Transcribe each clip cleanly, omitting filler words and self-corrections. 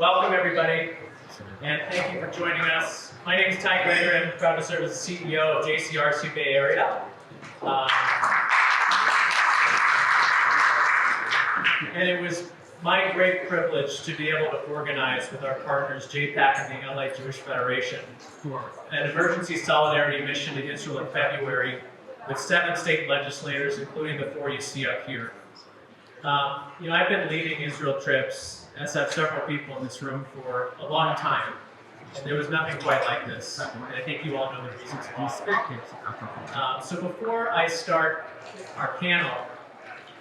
Welcome, everybody, and thank you for joining us. My name is Gregory. I'm proud to serve as the CEO of JCRC Bay Area. And it was my great privilege to be able to organize with our partners, JPAC and the LA Jewish Federation, an emergency solidarity mission to Israel in February with 7 state legislators, including the 4 you see up here. I've been leading Israel trips, as have several people in this room, for a long time. And there was nothing quite like this. And I think you all know the reasons why. So before I start our panel,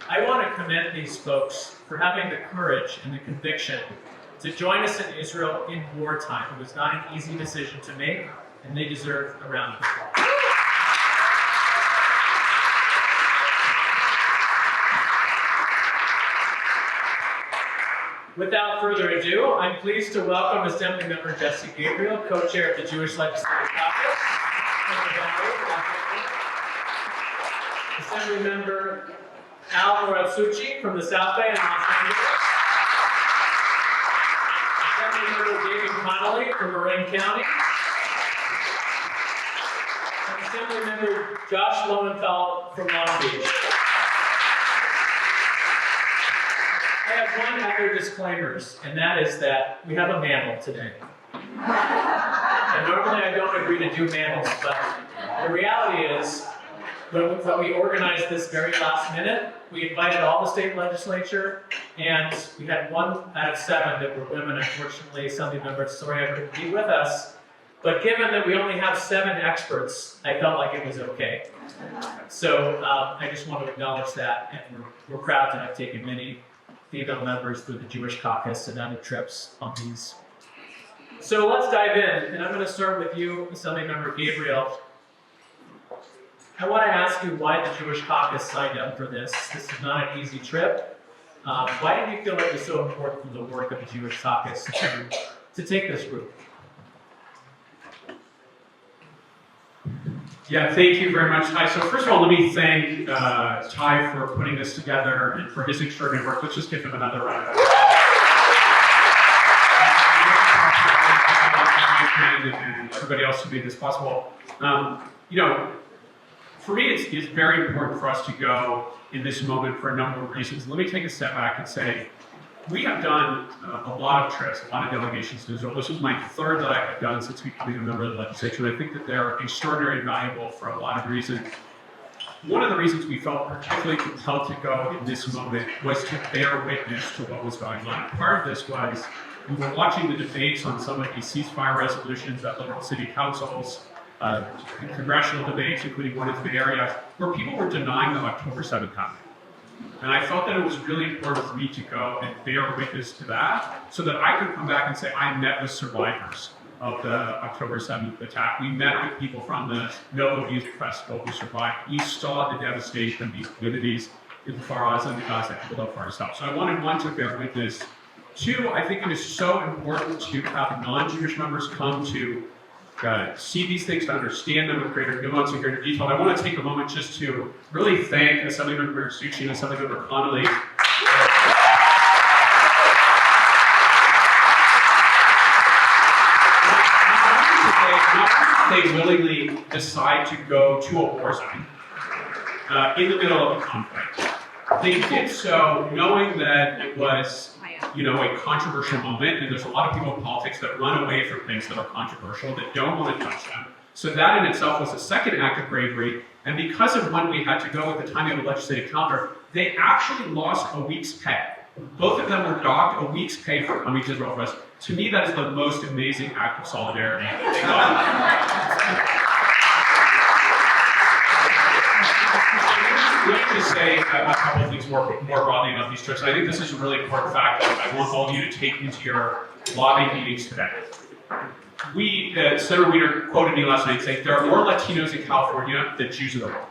I want to commend these folks for having the courage and the conviction to join us in Israel in wartime. It was not an easy decision to make, and they deserve a round of applause. Without further ado, I'm pleased to welcome Assemblymember Gabriel, co-chair of the Jewish Legislative Caucus. Assemblymember Muratsuchi from the South Bay and Los Angeles. Assemblymember Damon Connolly from Marin County. And Assemblymember Josh Lowenthal from Long Beach. I have one other disclaimers, and that is that we have a mantle today. And normally I don't agree to do mantles, but the reality is, when we organized this very last minute, we invited all the state legislature, and we had 1 out of 7 that were women. Unfortunately, Assemblymember Soria couldn't be with us. But given that we only have 7 experts, I felt like it was okay. So I just want to acknowledge that, and we're proud to have taken many female members through the Jewish caucus and other trips on these. So let's dive in, and I'm going to start with you, Assemblymember Gabriel. I want to ask you why the Jewish caucus signed up for this. This is not an easy trip. Why did you feel it was so important for the work of the Jewish caucus to take this route? Yeah, thank you very much, Ty. So first of all, let me thank Ty for putting this together and for his extraordinary work. Let's just give him another round of applause. And everybody else who made this possible. For me, it's very important for us to go in this moment for a number of reasons. Let me take a step back and say, we have done a lot of trips, a lot of delegations to Israel. This was my 3rd that I have done since we became a member of the legislature. And I think that they're extraordinarily valuable for a lot of reasons. One of the reasons we felt particularly compelled to go in this moment was to bear witness to what was going on. Part of this was we were watching the debates on some of these ceasefire resolutions at local city councils, congressional debates, including one in the Bay Area, where people were denying that October 7th happened. And I felt that it was really important for me to go and bear witness to that so that I could come back and say, I met with survivors of the October 7th attack. We met with people from the No Abuse Festival who survived. We saw the devastation of these communities in the Far East and the Gaza and the Far South. So I wanted, 1, to bear witness. 2, I think it is so important to have non-Jewish members come to see these things, to understand them with greater nuance and greater detail. And I want to take a moment just to really thank Assemblymember Muratsuchi and Assemblymember Connolly. They willingly decide to go to a war zone in the middle of a conflict. They did so knowing that it was a controversial moment, and there's a lot of people in politics that run away from things that are controversial, that don't want to touch them. So that in itself was a second act of bravery, and because of when we had to go at the time of the legislative calendar, they actually lost a week's pay. Both of them were docked a week's pay for coming to Israel for us. To me, that is the most amazing act of solidarity. Let me just say a couple of things more broadly about these trips. I think this is a really important fact that I want all of you to take into your lobby meetings today. Senator Weiner quoted me last night saying, there are more Latinos in California than Jews in the world.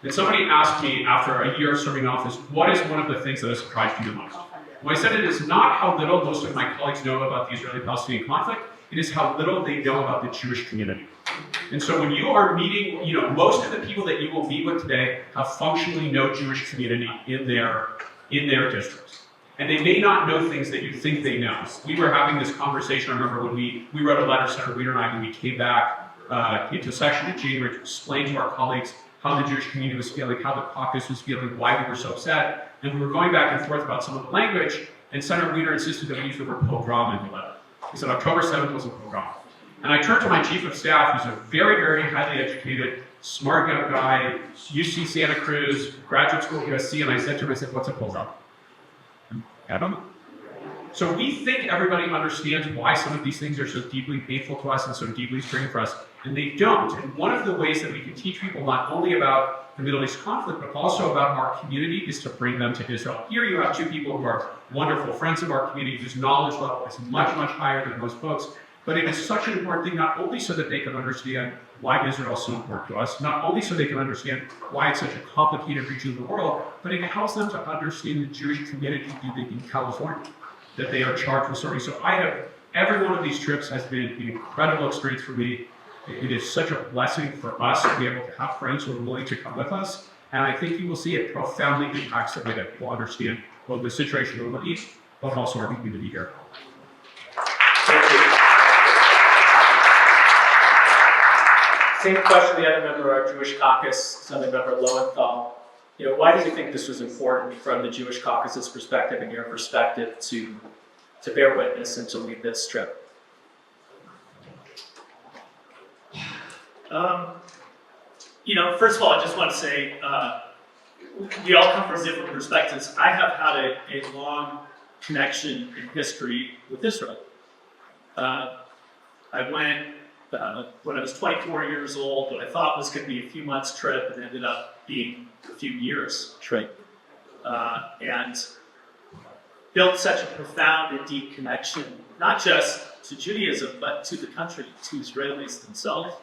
And somebody asked me after a year of serving office, what is one of the things that has surprised you the most? Well, I said it is not how little most of my colleagues know about the Israeli-Palestinian conflict, it is how little they know about the Jewish community. And so when you are meeting, most of the people that you will meet with today have functionally no Jewish community in their districts. And they may not know things that you think they know. We were having this conversation, I remember when we wrote a letter, Senator Weiner and I, when we came back into session in January to explain to our colleagues how the Jewish community was feeling, how the caucus was feeling, why we were so upset. And we were going back and forth about some of the language, and Senator Weiner insisted that we use the word pogrom in the letter. He said October 7th was a pogrom. And I turned to my chief of staff, who's a very, very highly educated, smart young guy, UC Santa Cruz, graduate school at USC, and I said to him, I said, what's a pogrom? I don't know. So we think everybody understands why some of these things are so deeply painful to us and so deeply strange for us, and they don't. And one of the ways that we can teach people not only about the Middle East conflict, but also about our community is to bring them to Israel. Here you have two people who are wonderful friends of our community whose knowledge level is much, much higher than most folks. But it is such an important thing, not only so that they can understand why Israel is so important to us, not only so they can understand why it's such a complicated region of the world, but it helps them to understand the Jewish community in California that they are charged with serving. So every one of these trips has been an incredible experience for me. It is such a blessing for us to be able to have friends who are willing to come with us. And I think you will see it profoundly impacts the way that people understand both the situation in the Middle East, but also our community here. Thank you. Same question to the other member of our Jewish caucus, Assemblymember Lowenthal. Why do you think this was important from the Jewish caucus's perspective and your perspective to bear witness and to lead this trip? First of all, I just want to say we all come from different perspectives. I have had a long connection in history with Israel. I went when I was 24 years old, what I thought was going to be a few months trip, and ended up being a few years trip, and built such a profound and deep connection, not just to Judaism, but to the country, to Israelis themselves.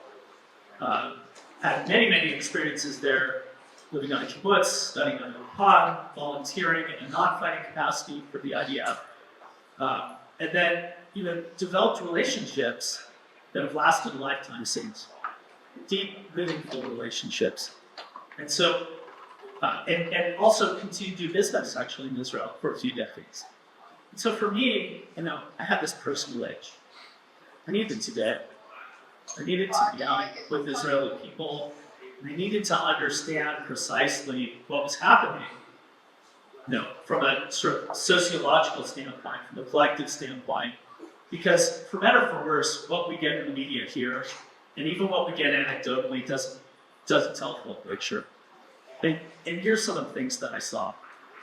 Had many, many experiences there, living on a kibbutz, studying on a pod, volunteering in a non-fighting capacity for the IDF, and then developed relationships that have lasted a lifetime since. Deep, meaningful relationships. And so, and also continue to do business actually in Israel for a few decades. And so for me, I had this personal edge. I needed to today. I needed to be out with Israeli people, and I needed to understand precisely what was happening. From a sort of sociological standpoint, from a collective standpoint. Because for better or for worse, what we get in the media here, and even what we get anecdotally, doesn't tell the full picture. And here's some of the things that I saw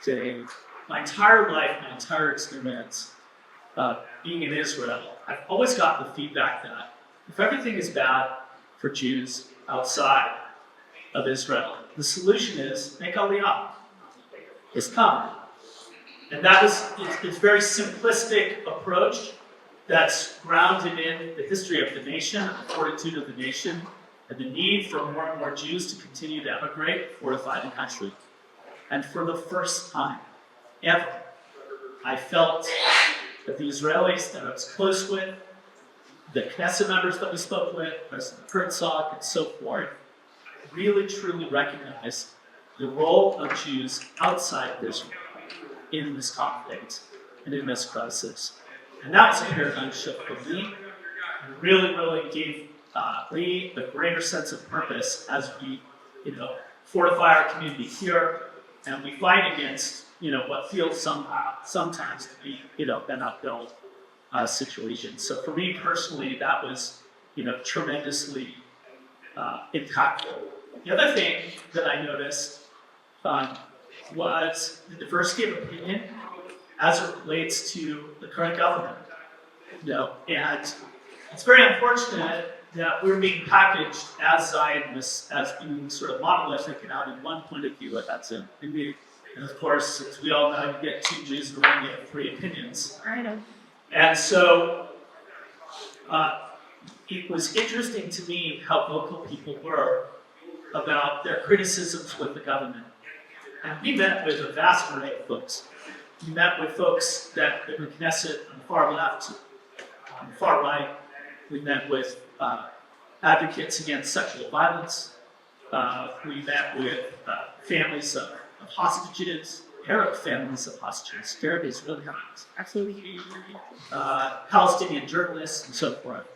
today. My entire life, my entire experience being in Israel, I've always gotten the feedback that if everything is bad for Jews outside of Israel, the solution is make Aliyah. It's come. And that is it's a very simplistic approach that's grounded in the history of the nation, the fortitude of the nation, and the need for more and more Jews to continue to emigrate, fortify the country. And for the first time ever, I felt that the Israelis that I was close with, the Knesset members that we spoke with, President Herzog, and so forth, really truly recognized the role of Jews outside of Israel in this conflict and in this crisis. And that was a paradigm shift for me, and really, really gave me a greater sense of purpose as we, fortify our community here, and we fight against, what feels sometimes to be, an uphill situation. So for me personally, that was, tremendously impactful. The other thing that I noticed was the diversity of opinion as it relates to the current government. And it's very unfortunate that we're being packaged as Zionists, as being sort of monolithic and having one point of view, and that's it. And of course, as we all know, you get two Jews in the room, you have three opinions. I know. And so it was interesting to me how vocal people were about their criticisms with the government. And we met with a vast array of folks. We met with folks that were Knesset on the far left, on the far right. We met with advocates against sexual violence. We met with families of hostages. Arab families of hostages, Arab Israeli hostages, absolutely, Palestinian journalists, and so forth.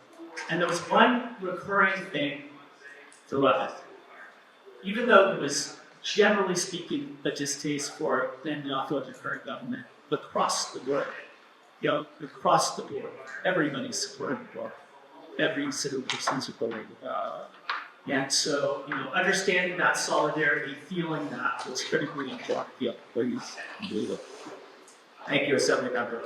And there was one recurring thing throughout. Even though it was, generally speaking, a distaste for then the authoritarian government, across the board, across the board, everybody supported the war. Every single person supported and so, understanding that solidarity, feeling that was critically important. Yeah, please. Thank you, Assemblymember.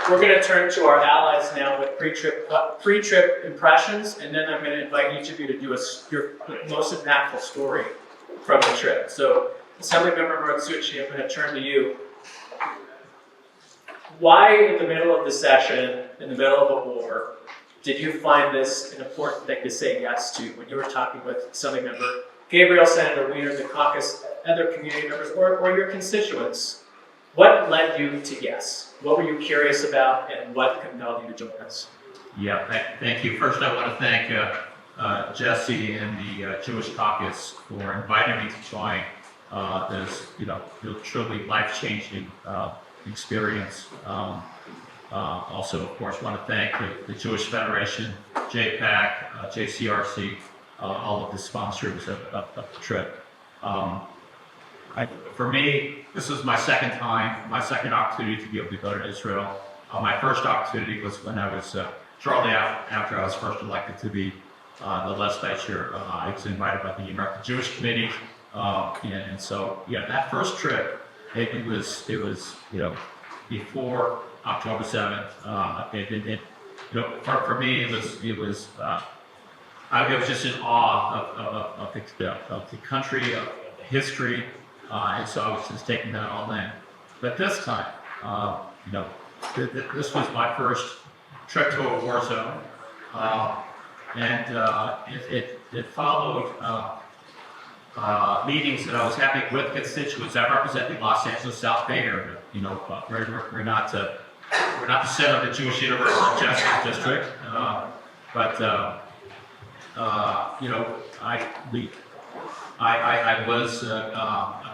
We're going to turn to our allies now with pre-trip impressions, and then I'm going to invite each of you to do your most impactful story from the trip. So, Assemblymember Muratsuchi, I'm going to turn to you. Why, in the middle of the session, in the middle of a war, did you find this an important thing to say yes to when you were talking with Assemblymember Gabriel, Senator Wiener, the caucus, other community members, or your constituents? What led you to yes? What were you curious about, and what compelled you to join us? Yeah, thank you. First, I want to thank Jesse and the Jewish caucus for inviting me to join this, truly life-changing experience. Also, of course, want to thank the Jewish Federation, JPAC, JCRC, all of the sponsors of the trip. For me, this was my second opportunity to be able to go to Israel. My first opportunity was when I was, shortly after I was first elected to be the legislature. I was invited by the American Jewish Committee. And so, that first trip, it was before October 7th. For me, it was just in awe of the country, of the history, and so I was just taking that all in. But this time, this was my first trip to a war zone, and it followed meetings that I was having with constituents. I represent the Los Angeles South Bay area. We're not the center of the Jewish Universal Justice District, but I was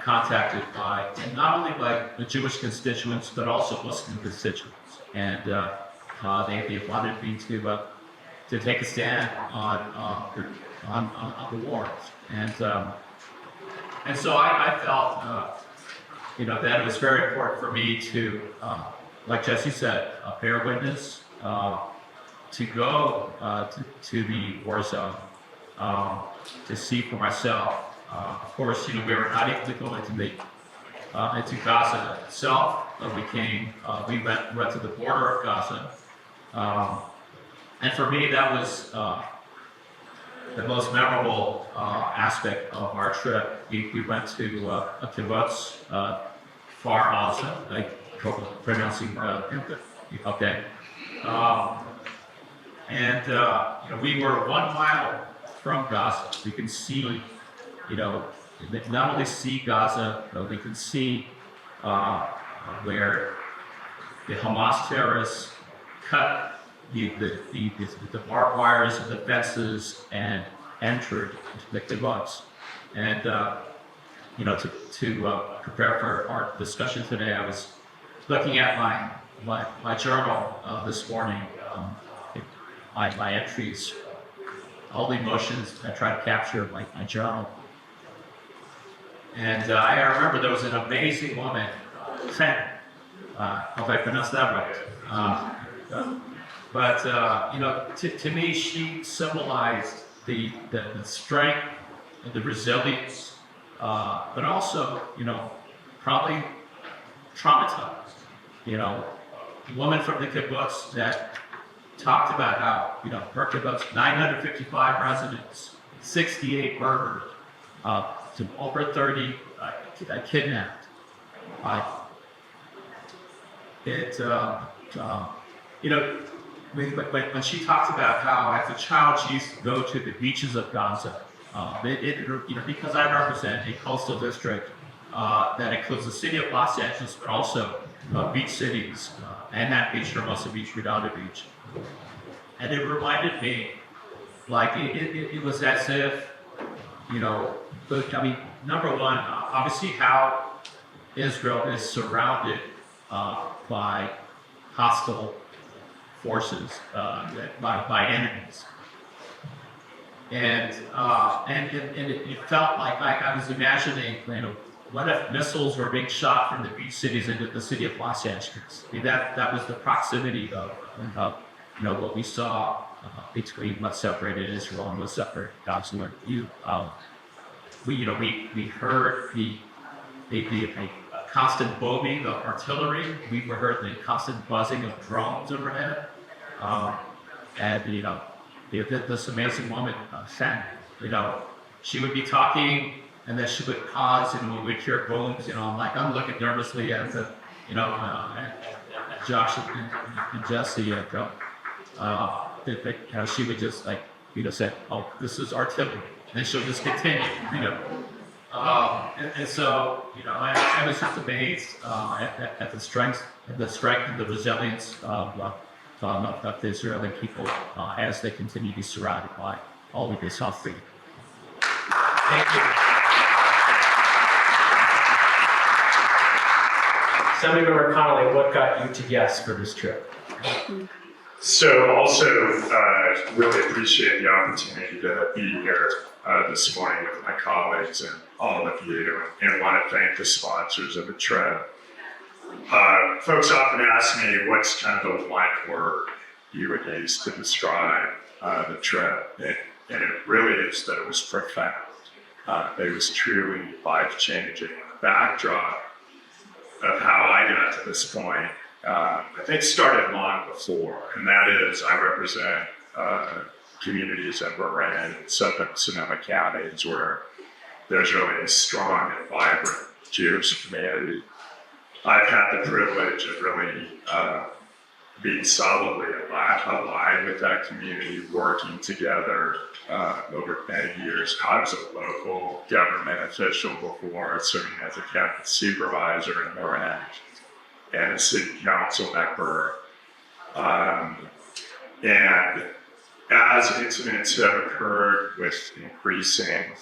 contacted by not only by the Jewish constituents but also Muslim constituents, and they wanted me to take a stand on the wars, and so I felt that it was very important for me to, like Jesse said, bear witness, to go to the war zone, to see for myself. Of course, we were not able to go into Gaza itself. We went to the border of Gaza, and for me that was the most memorable aspect of our trip. We went to a kibbutz, Far Gaza, pronouncing okay. And we were 1 mile from Gaza. We can see, not only see Gaza, but we can see where the Hamas terrorists cut the barbed wires and the fences and entered the kibbutz. And to prepare for our discussion today, I was looking at my journal this morning, my entries, all the emotions I tried to capture in my journal. And I remember there was an amazing woman, Fen, hope I pronounced that right. But to me, she symbolized the strength and the resilience, but also, probably traumatized. A woman from the kibbutz that talked about how, her kibbutz, 955 residents, 68 murdered, to over 30 kidnapped. When she talks about how, as a child, she used to go to the beaches of Gaza, because I represent a coastal district that includes the city of Los Angeles, but also beach cities, Manhattan Beach, Hermosa Beach, Redondo Beach. And it reminded me, it was as if but I mean, number one, obviously how Israel is surrounded by hostile forces, by enemies. And it felt like I was imagining, what if missiles were being shot from the beach cities into the city of Los Angeles? I mean, that was the proximity of what we saw between what separated Israel and what separated Gaza. We heard the constant booming of artillery. We heard the constant buzzing of drones overhead, and this amazing woman, Sam, she would be talking, and then she would pause, and we would hear booms. I'm looking nervously at at Josh and Jesse. She would just say, "Oh, this is artillery," and she'll just continue. And so I was just amazed at the strength and the resilience of the Israeli people as they continue to be surrounded by all of this suffering. Thank you. Assemblymember Connolly, what got you to yes for this trip? So also really appreciate the opportunity to be here this morning with my colleagues and all of you, and want to thank the sponsors of the trip. Folks often ask me what's kind of the one word you would use to describe the trip, and it really is that it was profound. It was truly life-changing. The backdrop of how I got to this point, I think started long before, and that is I represent communities that were in southern Sonoma counties where there's really a strong and vibrant Jewish community. I've had the privilege of really being solidly aligned with that community, working together over many years. I was a local government official before, serving as a county supervisor in Marin and a city council member. And as incidents have occurred with increasing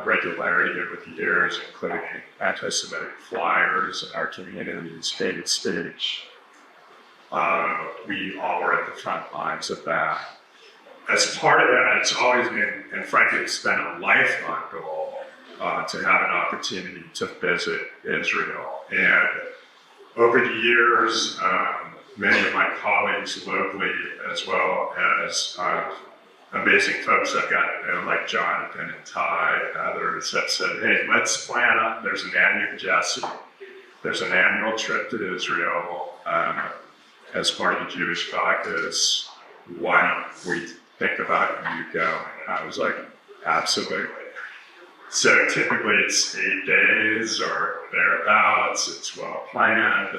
regularity over the years, including anti-Semitic flyers in our community's hate speech, we all were at the front lines of that. As part of that, it's always been, and frankly, it's been a lifelong goal to have an opportunity to visit Israel. And over the years, many of my colleagues locally, as well as amazing folks I've gotten to know, like Jonathan and Ty and others, have said, hey, let's plan up. There's an annual trip to Israel as part of the Jewish caucus. Why don't we think about you going? And I was like, absolutely. So typically it's 8 days or thereabouts. It's well planned.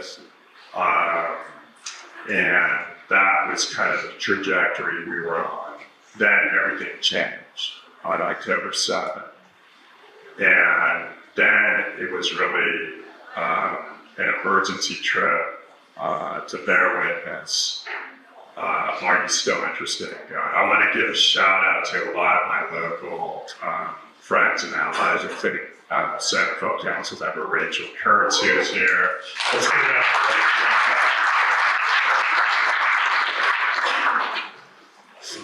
And that was kind of the trajectory we were on. Then everything changed on October 7th. And then it was really an emergency trip to bear witness. Are you still interested in going? I want to give a shout out to a lot of my local friends and allies, including Senate Full Council Member Rachel Kurtz, who is here. Let's give it up for Rachel.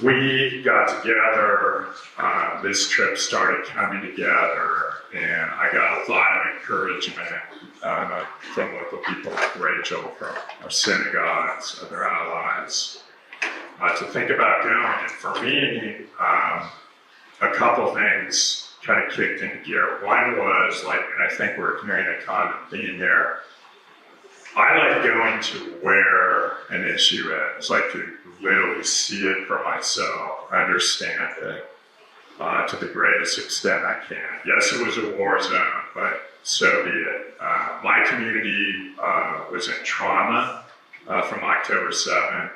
We got together, this trip started coming together, and I got a lot of encouragement from local people like Rachel, from our synagogues, other allies, to think about going. And for me, a couple things kind of kicked into gear. One was, and I think we're hearing a common theme here, I like going to where an issue is, like to literally see it for myself, understand it to the greatest extent I can. Yes, it was a war zone, but so be it. My community was in trauma from October 7th.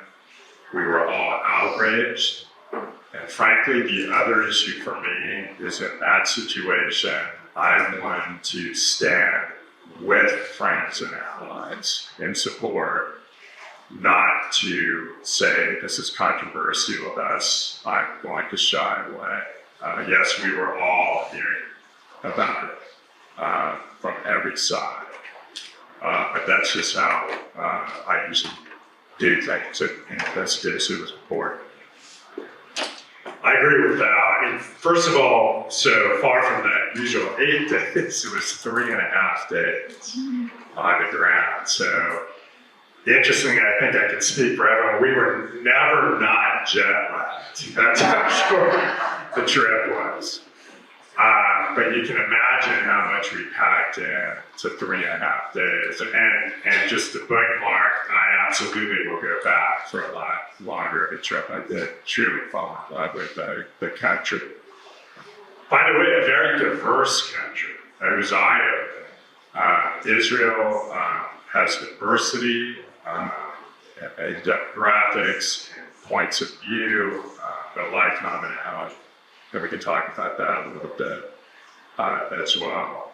We were all outraged. And frankly, the other issue for me is in that situation, I wanted to stand with friends and allies in support, not to say this is controversial of us, I'm going to shy away. Yes, we were all hearing about it from every side. But that's just how I usually do things, and this was important. I agree with that. I mean, first of all, so far from that usual 8 days, it was 3.5 days on the ground. So, interestingly, I think I can speak for everyone. We were never not jet lagged. That's how short the trip was. But you can imagine how much we packed in to 3.5 days. And just to bookmark, I absolutely will go back for a lot longer of a trip. I did truly fall in love with the country. By the way, a very diverse country. It was eye-opening. Israel has diversity, demographics, points of view, the life commonality. And we can talk about that a little bit as well.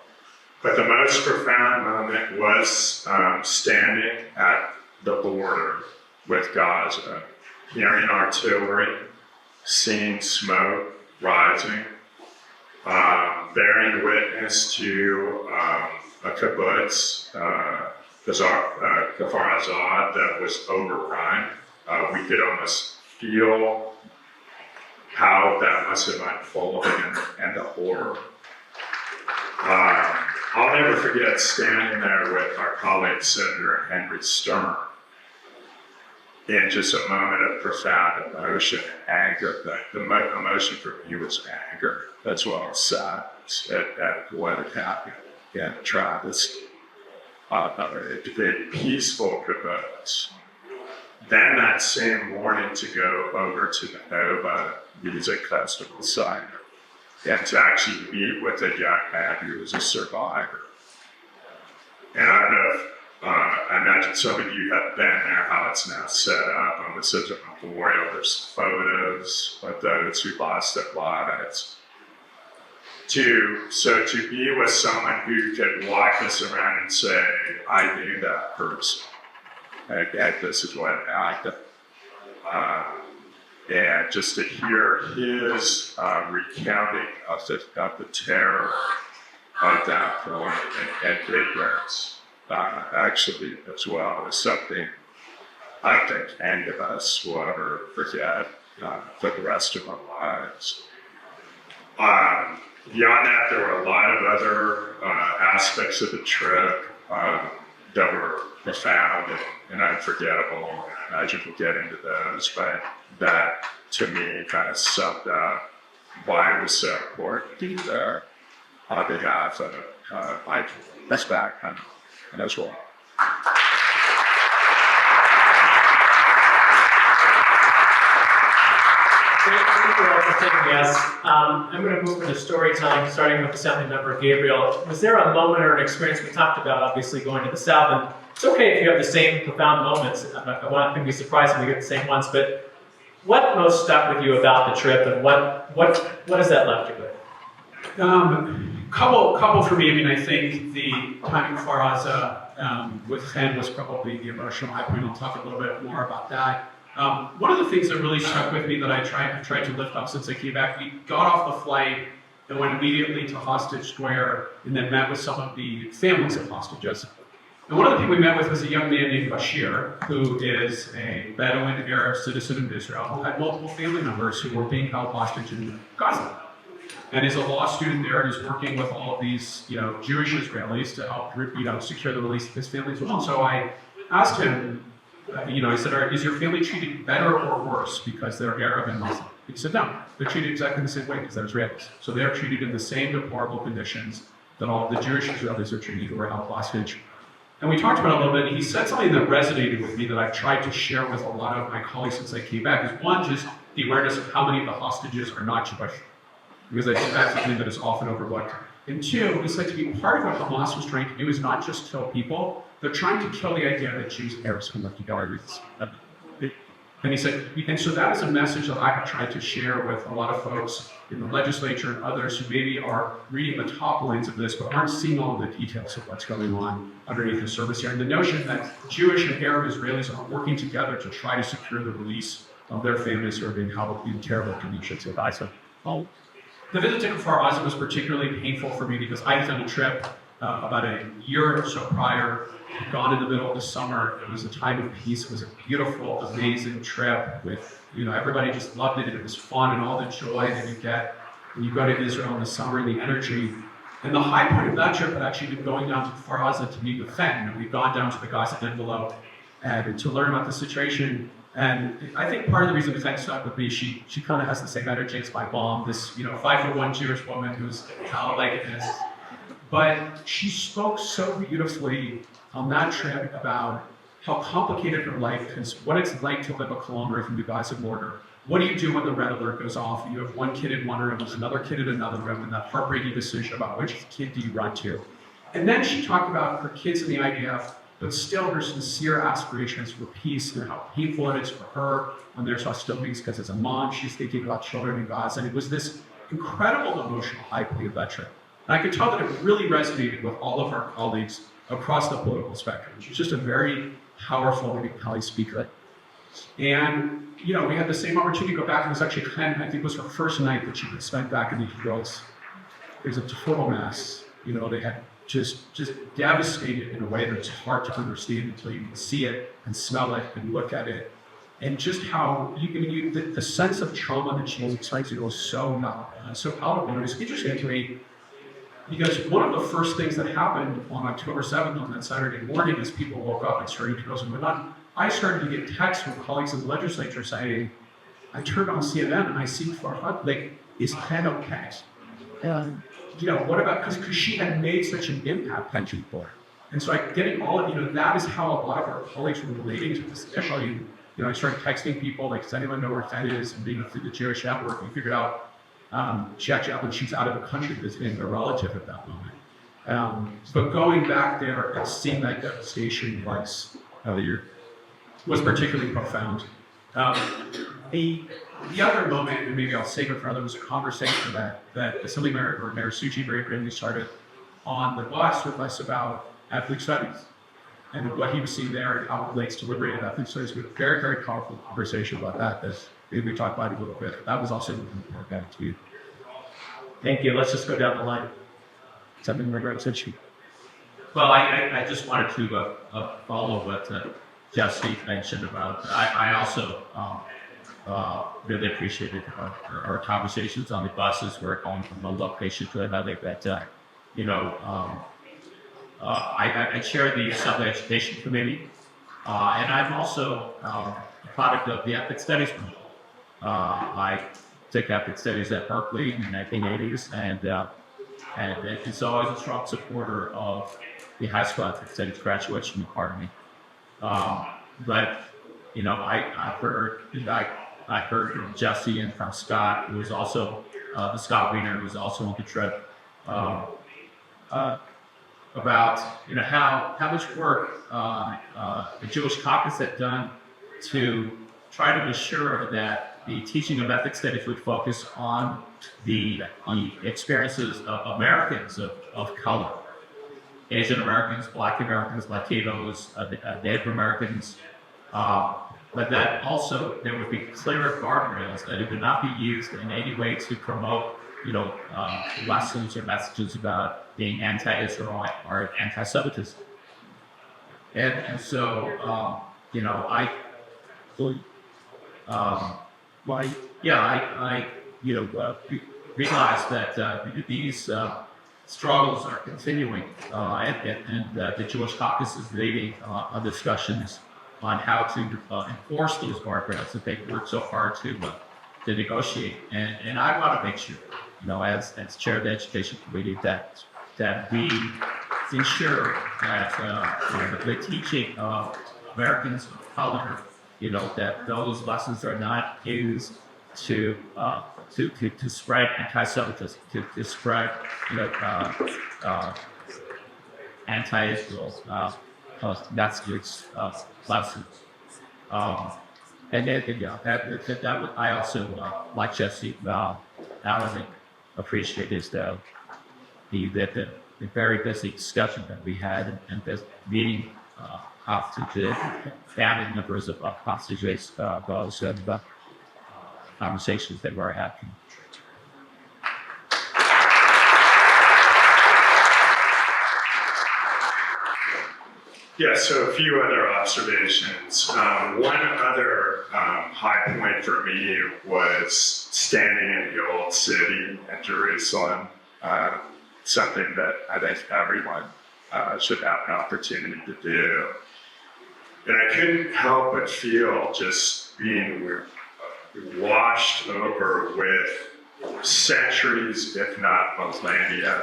But the most profound moment was standing at the border with Gaza, hearing artillery, seeing smoke rising, bearing witness to a kibbutz, Kfar Azad, that was overrun. We could almost feel how that must have unfolded and the horror. I'll never forget standing there with our colleague Senator Henry Stern in just a moment of profound emotion and anger. The emotion for me was anger as well as sadness at what had happened in Travis. The peaceful kibbutz. Then that same morning to go over to the Nova Music Festival site and to actually meet with a young man who was a survivor. And I don't know if, I imagine some of you have been there, how it's now set up on the Civil Memorial. There's photos of those who lost their lives. So to be with someone who could walk us around and say, I knew that person. And this is what happened. And just to hear his recounting of the terror of that film and ignorance, actually as well, is something I think any of us will ever forget for the rest of our lives. Beyond that, there were a lot of other aspects of the trip that were profound and unforgettable. I imagine we'll get into those, but that to me kind of summed up why it was so important to be there on behalf of my best background and as well. Thank you all for taking yes. I'm going to move into story time, starting with Assemblymember Gabriel. Was there a moment or an experience we talked about, obviously, going to the South? And it's okay if you have the same profound moments. I wouldn't be surprised if we get the same ones. But what most stuck with you about the trip, and what has that left you with? Couple for me. I mean, I think the time in Kfar Aza with Ken was probably the emotional high point. I'll talk a little bit more about that. One of the things that really stuck with me that I've tried to lift up since I came back, we got off the flight and went immediately to Hostage Square and then met with some of the families of hostages. And one of the people we met with was a young man named Bashir, who is a Bedouin Arab citizen of Israel, who had multiple family members who were being held hostage in Gaza. And is a law student there and is working with all of these, Jewish Israelis to help, secure the release of his family as well. So I asked him, I said, is your family treated better or worse because they're Arab and Muslim? He said, no, they're treated exactly the same way because they're Israelis. So they're treated in the same deplorable conditions that all of the Jewish Israelis are treated who are held hostage. And we talked about it a little bit, and he said something that resonated with me that I've tried to share with a lot of my colleagues since I came back, is one, just the awareness of how many of the hostages are not Jewish, because I think that's something that is often overlooked. And two, he said to be part of what Hamas was trying to do is not just kill people, they're trying to kill the idea that Jews and Arabs can live together. And he said, and so that is a message that I have tried to share with a lot of folks in the legislature and others who maybe are reading the top lines of this, but aren't seeing all of the details of what's going on underneath the surface here. And the notion that Jewish and Arab Israelis are working together to try to secure the release of their families who are being held in terrible conditions in Gaza. The visit to Kfar Aza was particularly painful for me because I had done a trip about a year or so prior, gone in the middle of the summer. It was a time of peace. It was a beautiful, amazing trip with, everybody just loved it. It was fun and all the joy that you get when you go to Israel in the summer and the energy. And the high point of that trip had actually been going down to Kfar Aza to meet with Fen. We'd gone down to the Gaza envelope and to learn about the situation. And I think part of the reason the Fen stuck with me, she kind of has the same energy as my mom, this 5'1" Jewish woman who's childlike and this. But she spoke so beautifully on that trip about how complicated her life is, what it's like to live a kilometer from the Gaza border. What do you do when the red alert goes off? You have one kid in one room, there's another kid in another room, and that heartbreaking decision about which kid do you run to. And then she talked about her kids in the IDF, but still her sincere aspirations for peace and how painful it is for her when there's hostilities, because as a mom, she's thinking about children in Gaza. And it was this incredible emotional high point of that trip. And I could tell that it really resonated with all of our colleagues across the political spectrum. She's just a very powerful, maybe Connolly speaker. And, we had the same opportunity to go back. It was actually I think it was her first night that she had spent back in the Israelis. It was a total mess. They had just devastated in a way that's hard to understand until you can see it and smell it and look at it. And just how the sense of trauma that she was experiencing was so palpable. And it was interesting to me because one of the first things that happened on October 7th on that Saturday morning as people woke up and started to go and went on, I started to get texts from colleagues in the legislature saying, I turned on CNN and I see Farhad, is Ken okay? What about, because she had made such an impact on people. And so getting all of, that is how a lot of our colleagues were relating to this issue. I started texting people, does anyone know where Ken is? And being through the Jewish network, we figured out she's out of the country visiting a relative at that moment. But going back there and seeing that devastation twice was particularly profound. The other moment, and maybe I'll save it for others, was a conversation that Assemblymember Muratsuchi very bravely started on the bus with us about ethnic studies and what he was seeing there and how it relates to liberated ethnic studies. We had a very, very powerful conversation about that. Maybe we talked about it a little bit. That was also important back to you. Thank you. Let's just go down the line. Something Muratsuchi. Well, I just wanted to follow what Jesse mentioned about. I also really appreciated our conversations on the buses. We're going from one location to another. That I chair the Assembly Education Committee, and I'm also a product of the Ethnic Studies group. I took Ethnic Studies at Berkeley in the 1980s, and it's always a strong supporter of the high school Ethnic Studies graduation requirement. But I heard from Jesse and from Scott, who was also the Scott Wiener, who was also on the trip, about how much work the Jewish Caucus had done to try to ensure that the teaching of ethnic studies would focus on the experiences of Americans of color, Asian Americans, Black Americans, Latinos, Native Americans, but that also there would be clearer guardrails that it would not be used in any way to promote, lessons or messages about being anti-Israel or anti-Semitism. And so, I realized that these struggles are continuing, and the Jewish Caucus is leading on discussions on how to enforce those guardrails that they worked so hard to negotiate. And I want to make sure, as chair of the Education Committee, that we ensure that the teaching of Americans of color, that those lessons are not used to spread anti-Semitism, to spread anti-Israel messages, lessons. And then, that I also, like Jesse, Alan, appreciate is the very busy discussion that we had and this meeting to the family members of hostages, those conversations that we're having. Yeah, so a few other observations. One other high point for me was standing in the old city in Jerusalem, something that I think everyone should have an opportunity to do. And I couldn't help but feel just being washed over with centuries, if not millennia,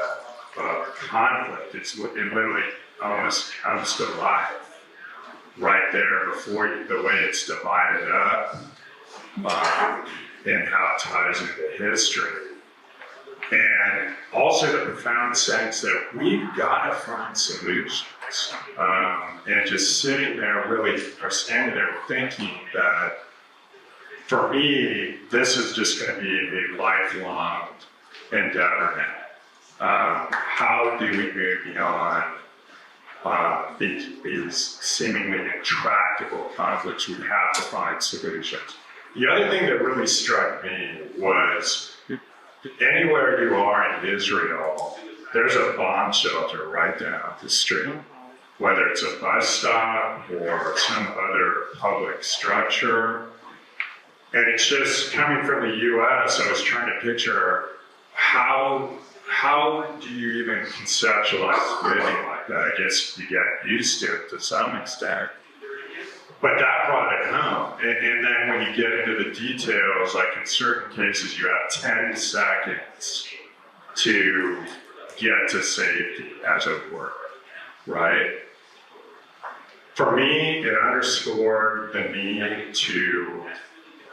of conflict. It literally almost comes to life right there before you, the way it's divided up, and how it ties into history. And also the profound sense that we've got to find solutions. And just sitting there really, or standing there thinking that, for me, this is just going to be a lifelong endeavor now. How do we move beyond these seemingly intractable conflicts? We have to find solutions. The other thing that really struck me was anywhere you are in Israel, there's a bomb shelter right down the street, whether it's a bus stop or some other public structure. And it's just coming from the US, I was trying to picture how do you even conceptualize living like that? I guess you get used to it to some extent. But that brought it home. And then when you get into the details, like in certain cases, you have 10 seconds to get to safety as a worker, right? For me, it underscored the need to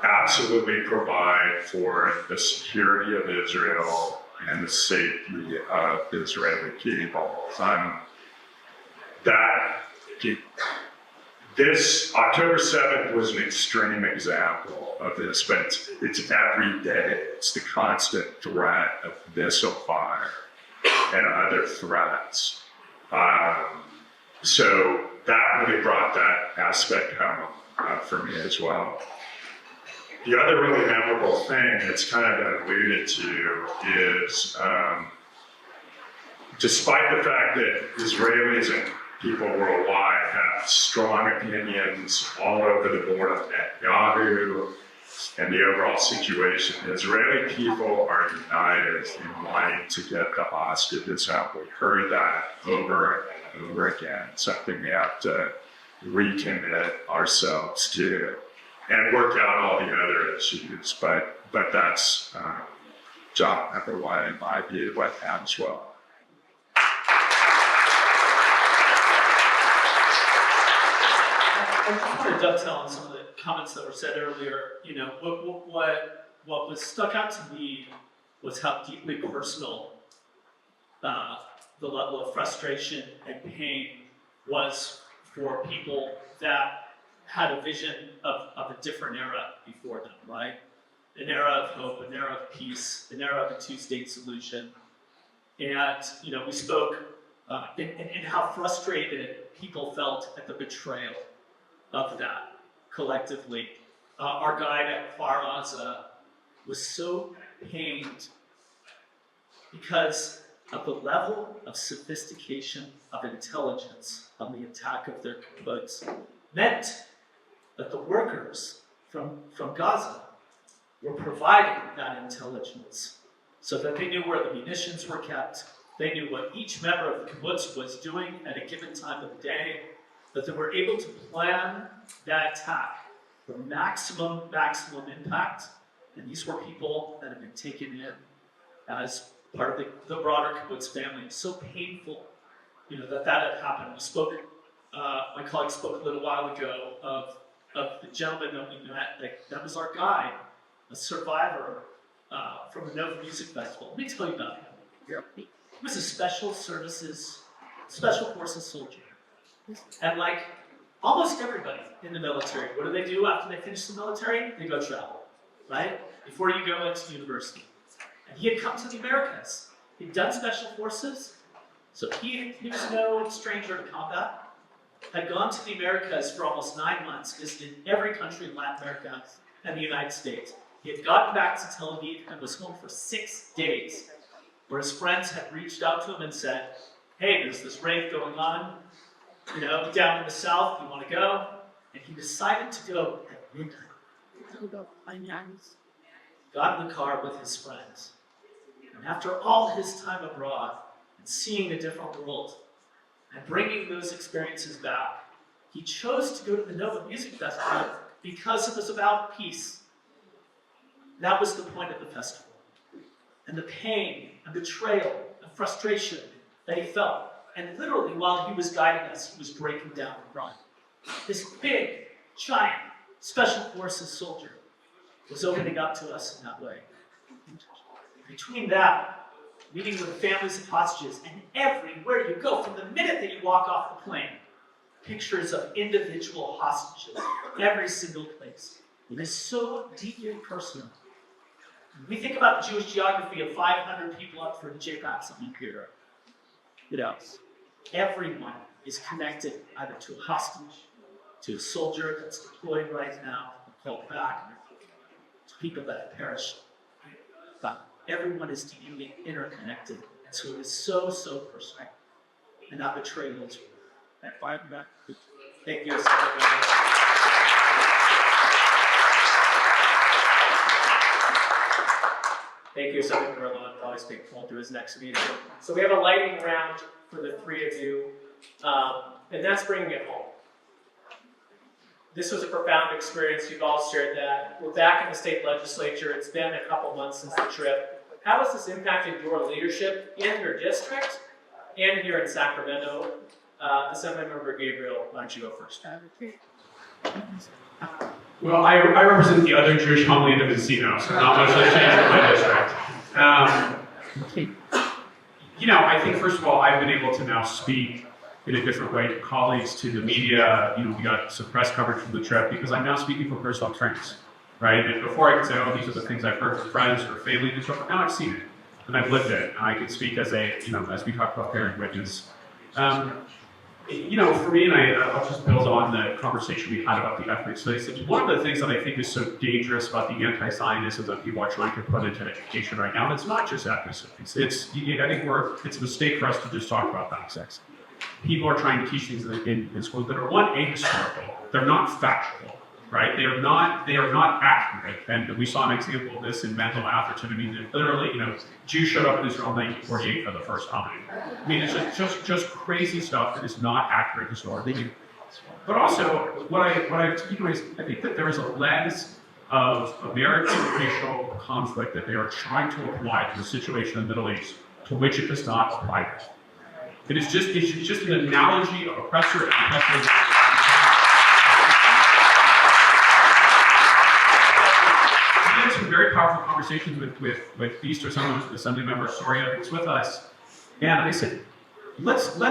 absolutely provide for the security of Israel and the safety of Israeli people. This October 7th was an extreme example of this, but it's every day. It's the constant threat of missile fire and other threats. So that really brought that aspect home for me as well. The other really memorable thing that's kind of been alluded to is, despite the fact that Israelis and people worldwide have strong opinions all over the board of Netanyahu and the overall situation, Israeli people are united in wanting to get the hostages out. We heard that over and over again, something we have to recommit ourselves to and work out all the other issues. But that's job number one in my view with that as well. I just want to dovetail on some of the comments that were said earlier. You know, what was stuck out to me was how deeply personal the level of frustration and pain was for people that had a vision of a different era before them, right? An era of hope, an era of peace, an era of a two-state solution. And, you know, we spoke in how frustrated people felt at the betrayal of that collectively. Our guide at Gaza was so pained because of the level of sophistication of intelligence on the attack of their kibbutz meant that the workers from Gaza were providing that intelligence so that they knew where the munitions were kept, they knew what each member of the kibbutz was doing at a given time of the day, that they were able to plan that attack for maximum impact. And these were people that had been taken in as part of the broader kibbutz family. It's so painful, you know, that had happened. We spoke, my colleague spoke a little while ago of the gentleman that we met, that was our guide, a survivor from the Nova Music Festival. Let me tell you about him. Yeah. He was a special forces soldier. And like almost everybody in the military, what do they do after they finish the military? They go travel, right? Before you go into university. And he had come to the Americas. He'd done special forces, so he was no stranger to combat. Had gone to the Americas for almost 9 months, visited every country in Latin America and the United States. He had gotten back to Tel Aviv and was home for 6 days, where his friends had reached out to him and said, hey, there's this raid going on. You know, down in the south, you want to go, and he decided to go at midnight. Got in the car with his friends, and after all his time abroad and seeing a different world and bringing those experiences back, he chose to go to the Nova Music Festival because it was about peace. That was the point of the festival. And the pain and betrayal and frustration that he felt. And literally, while he was guiding us, he was breaking down and crying. This big, giant, special forces soldier was opening up to us in that way. Between that, meeting with families of hostages, and everywhere you go, from the minute that you walk off the plane, pictures of individual hostages, every single place. It is so deeply personal. We think about the Jewish geography of 500 people up for the JPAC something here. You know, everyone is connected either to a hostage, to a soldier that's deployed right now, called back, to people that have perished. But everyone is deeply interconnected. And so it is so, so personal. And that betrayal is real. Thank you so much. Thank you, Assemblymember Lowenthal. He's being pulled to his next meeting. So we have a lightning round for the three of you, and that's bringing it home. This was a profound experience. You've all shared that. We're back in the state legislature. It's been a couple months since the trip. How has this impacted your leadership in your district and here in Sacramento? Assemblymember Gabriel, why don't you go first? Well, I represent the other Jewish homeland of Encino, so not much has changed in my district. You know, I think first of all, I've been able to now speak in a different way to colleagues, to the media. You know, we got some press coverage from the trip because I'm now speaking from personal experience, right? And before I could say, oh, these are the things I've heard from friends or family, now I've seen it and I've lived it, and I can speak as a, you know, as we talked about bearing witness. You know, for me, and I'll just build on the conversation we had about the ethnic studies. One of the things that I think is so dangerous about the anti-Zionism that people are trying to put into education right now, and it's not just ethnic studies. I think it's a mistake for us to just talk about back sex. People are trying to teach things in schools that are, one, ahistorical. They're not factual, right? They are not accurate. And we saw an example of this in mental math, which I mean, literally, you know, Jews showed up in Israel in 1948 for the first time. I mean, it's just crazy stuff that is not accurate historically. But also, what I think that there is a lens of American racial conflict that they are trying to apply to the situation in the Middle East, to which it does not apply. It's just an analogy of oppressor and oppressor. We had some very powerful conversations with Easter Assemblymember Soria, who's with us, and I said, let's do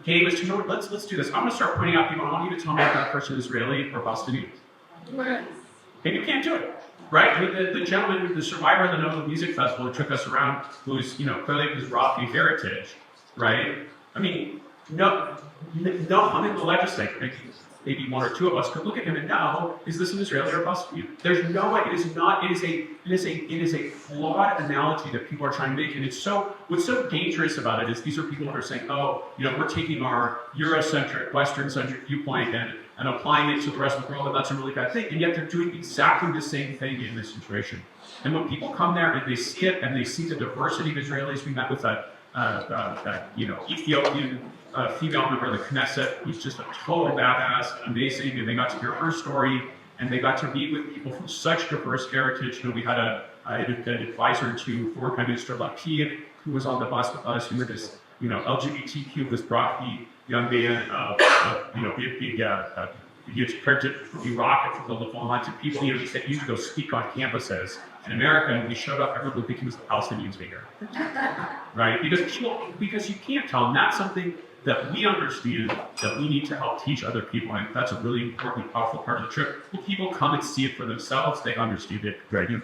this. I'm going to start pointing out people. I want you to tell me if that person is Israeli or Palestinian. And you can't do it, right? I mean, the gentleman, the survivor of the Nova Music Festival who took us around, who's, you know, clearly his Rocky heritage, right? I mean, no one in the legislature, maybe one or two of us, could look at him and know, is this an Israeli or Palestinian? There's no way. It is not. It is a flawed analogy that people are trying to make, and what's so dangerous about it is these are people who are saying, oh, you know, we're taking our Eurocentric, Western-centric viewpoint and applying it to the rest of the world, and that's a really bad thing. And yet they're doing exactly the same thing in this situation. And when people come there and they skip and they see the diversity of Israelis, we met with a Ethiopian female member of the Knesset, who's just a total badass, amazing, and they got to hear her story, and they got to meet with people from such diverse heritage. You know, we had an advisor to former Prime Minister Lapid, who was on the bus with us, who were this, you know, LGBTQ was brought the young man, he was printed from Iraq and from the Levant, and people, you know, that used to go speak on campuses. In America, when we showed up, everyone would think he was the Palestinian speaker, right? Because you can't tell, and that's something that we understand that we need to help teach other people. And that's a really important, powerful part of the trip. When people come and see it for themselves, they understand it. Gregory.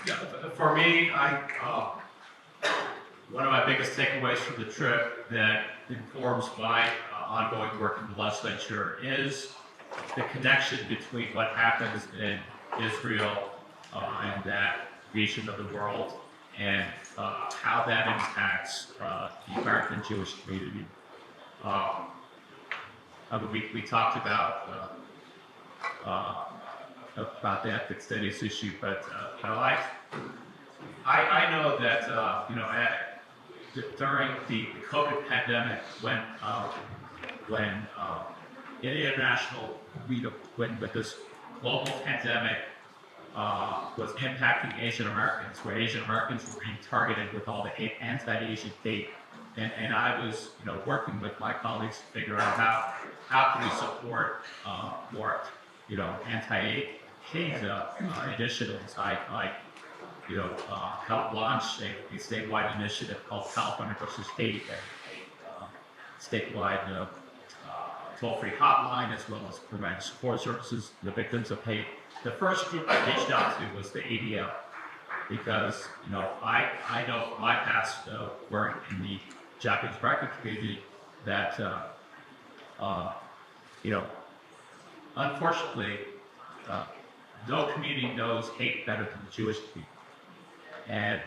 Yeah, for me, one of my biggest takeaways from the trip that informs my ongoing work in the legislature is the connection between what happens in Israel and that region of the world and how that impacts the American Jewish community. We talked about the ethnic studies issue, but I know that during the COVID pandemic, when international, when this global pandemic was impacting Asian Americans, where Asian Americans were being targeted with all the anti-Asian hate, and I was working with my colleagues to figure out how can we support more anti-hate initiatives. I helped launch a statewide initiative called California versus Hate, statewide toll-free hotline, as well as providing support services to the victims of hate. The first group I reached out to was the ADL, because I know from my past work in the Japanese American community that unfortunately no community knows hate better than the Jewish community,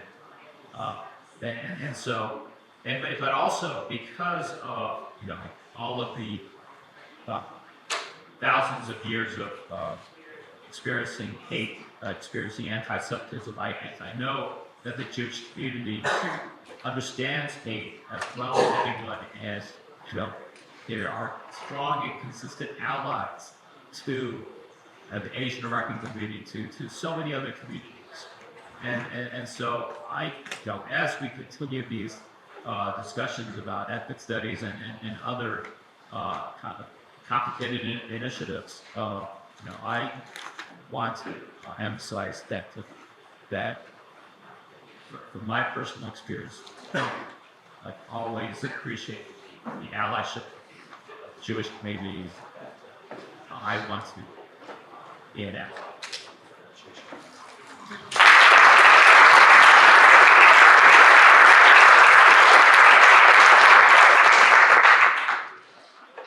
but also because of all of the thousands of years of experiencing hate, experiencing anti-Semitism, I know that the Jewish community understands hate as well as anyone, and there are strong and consistent allies to the Asian American community, to so many other communities, and so as we continue these discussions about ethnic studies and other kind of complicated initiatives, I want to emphasize that from my personal experience, I always appreciate the allyship of Jewish communities. I want to be an ally.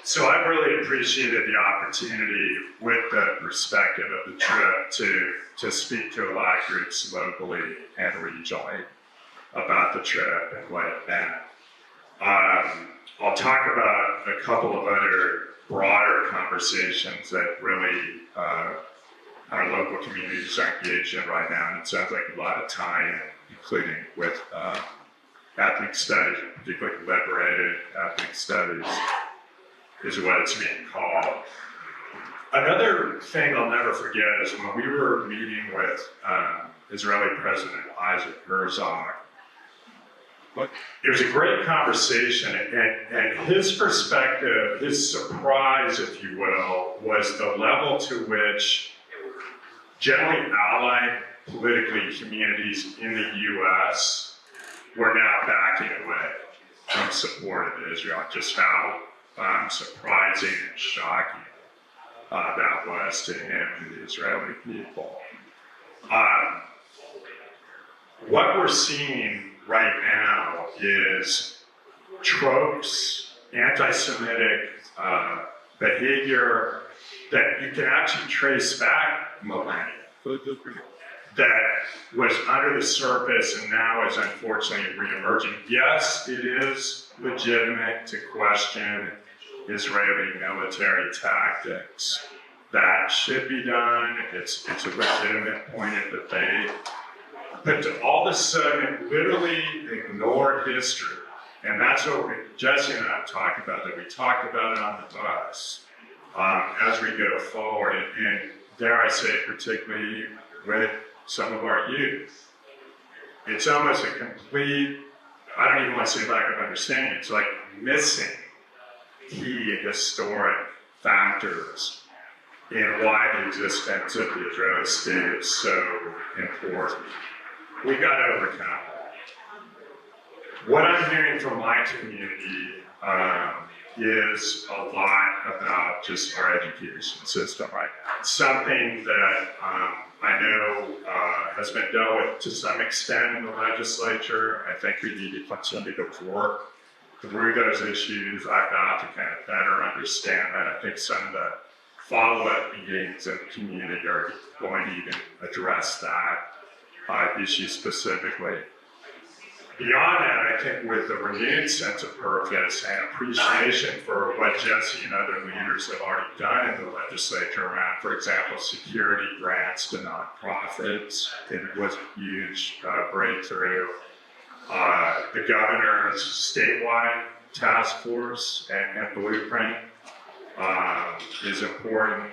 So I really appreciated the opportunity with the perspective of the trip to speak to a lot of groups locally and regionally about the trip and what it meant. I'll talk about a couple of other broader conversations that really our local communities are engaged in right now, and it sounds like a lot of time, including with ethnic studies, particularly liberated ethnic studies, is what it's being called. Another thing I'll never forget is when we were meeting with Israeli President Isaac Herzog. It was a great conversation, and his perspective, his surprise, if you will, was the level to which generally allied politically communities in the U.S. were now backing away from support of Israel. Just how surprising and shocking that was to him and the Israeli people. What we're seeing right now is tropes, anti-Semitic behavior that you can actually trace back millennia, that was under the surface and now is unfortunately reemerging. Yes, it is legitimate to question Israeli military tactics. That should be done. It's a legitimate point of debate. But to all of a sudden literally ignore history, and that's what Jesse and I talked about, that we talked about it on the bus as we go forward, and dare I say, particularly with some of our youth. It's almost a complete, I don't even want to say lack of understanding, it's like missing key historic factors in why the existence of the Israeli state is so important. We got to overcome that. What I'm hearing from my community is a lot about just our education system right now. It's something that I know has been dealt with to some extent in the legislature. I think we need to continue to work through those issues. I've got to kind of better understand that. I think some of the follow-up meetings in the community are going to even address that issue specifically. beyond that, I think with a renewed sense of purpose and appreciation for what Jesse and other leaders have already done in the legislature around, for example, security grants to nonprofits, it was a huge breakthrough. The governor's statewide task force and blueprint is important.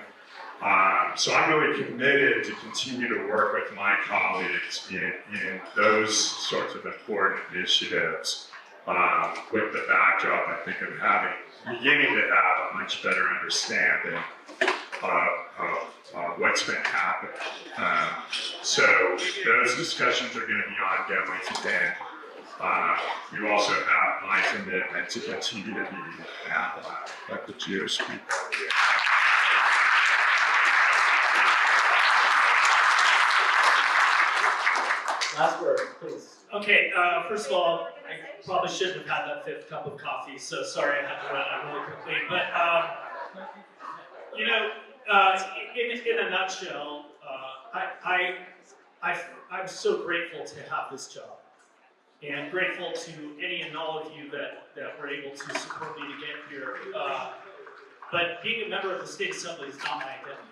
So I'm really committed to continue to work with my colleagues in those sorts of important initiatives with the backdrop, I think, of beginning to have a much better understanding of what's been happening. So those discussions are going to be ongoing today. You also have my commitment to continue to be an ally of the Jewish people. Last word, please. Okay, first of all, I probably shouldn't have had that 5th cup of coffee, so sorry I had to run out really quickly. But, in a nutshell, I'm so grateful to have this job. And grateful to any and all of you that were able to support me to get here. But being a member of the State Assembly is not my identity.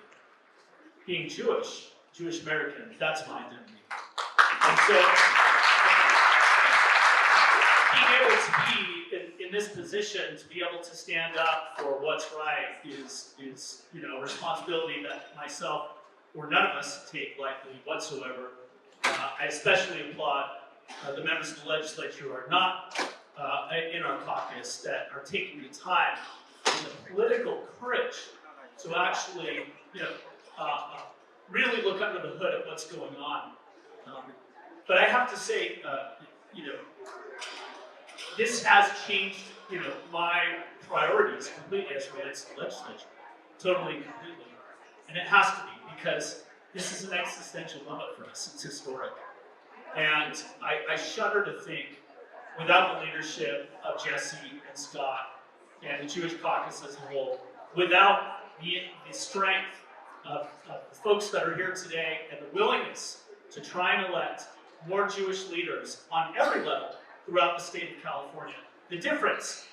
Being Jewish American, that's my identity. And so, being able to be in this position, to be able to stand up for what's right is a responsibility that myself or none of us take lightly whatsoever. I especially applaud the members of the legislature who are not in our caucus that are taking the time and the political courage to actually, really look under the hood at what's going on. But I have to say, this has changed, my priorities completely as it relates to the legislature. Totally, completely. And it has to be, because this is an existential moment for us. It's historic. And I shudder to think, without the leadership of Jesse and Scott and the Jewish caucus as a whole, without the strength of the folks that are here today and the willingness to try and elect more Jewish leaders on every level throughout the state of California. The difference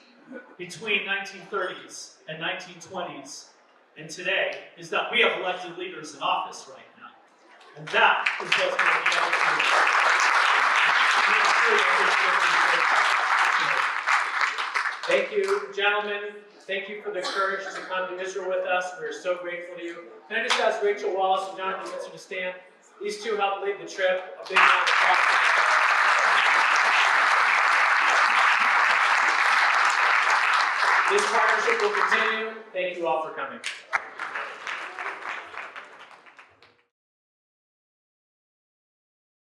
between 1930s and 1920s and today is that we have elected leaders in office right now. And that is what's going to be able to Thank you, gentlemen. Thank you for the courage to come to Israel with us. We're so grateful to you. Can I just ask Rachel Wallace and Jonathan Mitchell to stand? These two helped lead the trip. A big round of applause. This partnership will continue. Thank you all for coming.